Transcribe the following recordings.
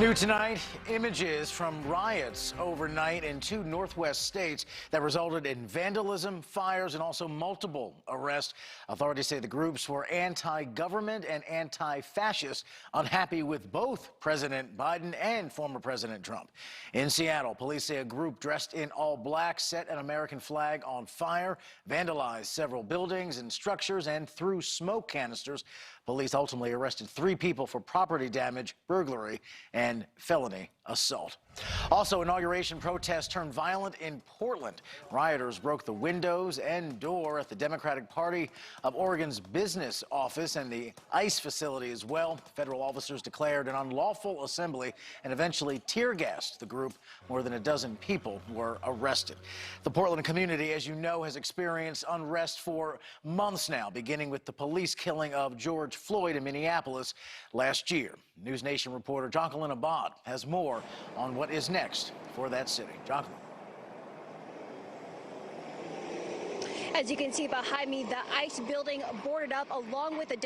New tonight, images from riots overnight in two Northwest states that resulted in vandalism, fires, and also multiple arrests. Authorities say the groups were anti-government and anti-fascist, unhappy with both President Biden and former President Trump. In Seattle, police say a group dressed in all black set an American flag on fire, vandalized several buildings and structures, and threw smoke canisters. Police ultimately arrested 3 people for property damage, burglary, and felony assault. Also, inauguration protests turned violent in Portland. Rioters broke the windows and door at the Democratic Party of Oregon's business office and the ICE facility as well. Federal officers declared an unlawful assembly and eventually tear-gassed the group. More than a dozen people were arrested. The Portland community, as you know, has experienced unrest for months now, beginning with the police killing of George Floyd in Minneapolis last year. NewsNation reporter Jacqueline Abad has more on what is next for that city. Jacqueline. As you can see behind me, the ICE building boarded up along with the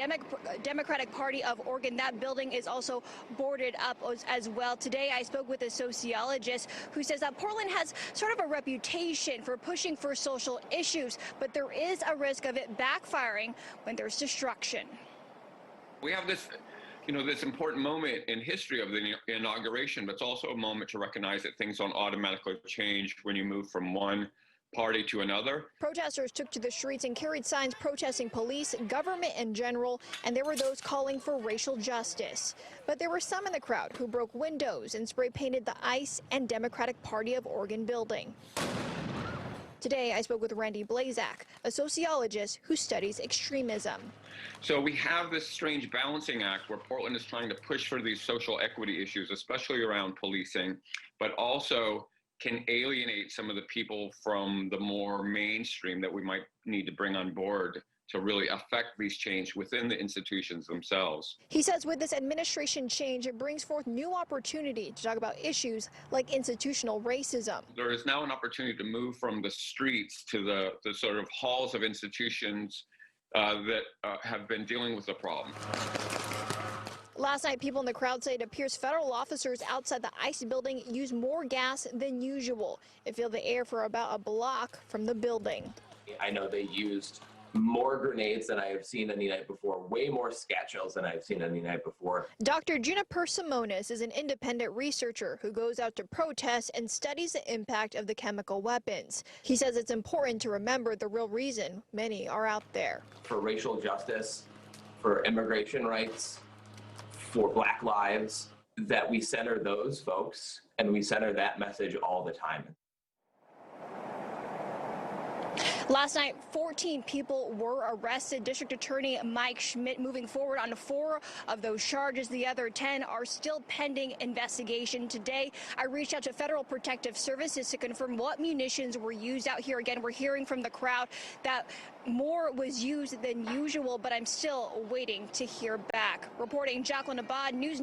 Democratic Party of Oregon. That building is also boarded up as well. Today, I spoke with a sociologist who says that Portland has sort of a reputation for pushing for social issues, but there is a risk of it backfiring when there's destruction. We have this important moment in history of the inauguration, but it's also a moment to recognize that things don't automatically change when you move from one party to another. Protesters took to the streets and carried signs protesting police, government in general, and there were those calling for racial justice. But there were some in the crowd who broke windows and spray painted the ICE and Democratic Party of Oregon building. Today, I spoke with Randy Blazak, a sociologist who studies extremism. So we have this strange balancing act where Portland is trying to push for these social equity issues, especially around policing, but also can alienate some of the people from the more mainstream that we might need to bring on board to really affect these change within the institutions themselves. He says with this administration change, it brings forth new opportunity to talk about issues like institutional racism. There is now an opportunity to move from the streets to the sort of halls of institutions that have been dealing with the problem. Last night, people in the crowd say it appears federal officers outside the ICE building used more gas than usual. It filled the air for about a block from the building. I know they used more grenades than I have seen any night before, way more scat shells than I've seen any night before. Dr. Juniper Simonis is an independent researcher who goes out to protest and studies the impact of the chemical weapons. He says it's important to remember the real reason many are out there. For racial justice, for immigration rights, for Black lives, that we center those folks and we center that message all the time. Last night, 14 people were arrested. District Attorney Mike Schmidt moving forward on 4 of those charges. The other 10 are still pending investigation. Today, I reached out to Federal Protective Services to confirm what munitions were used out here. Again, we're hearing from the crowd that more was used than usual, but I'm still waiting to hear back. Reporting, Jacqueline Abad, News.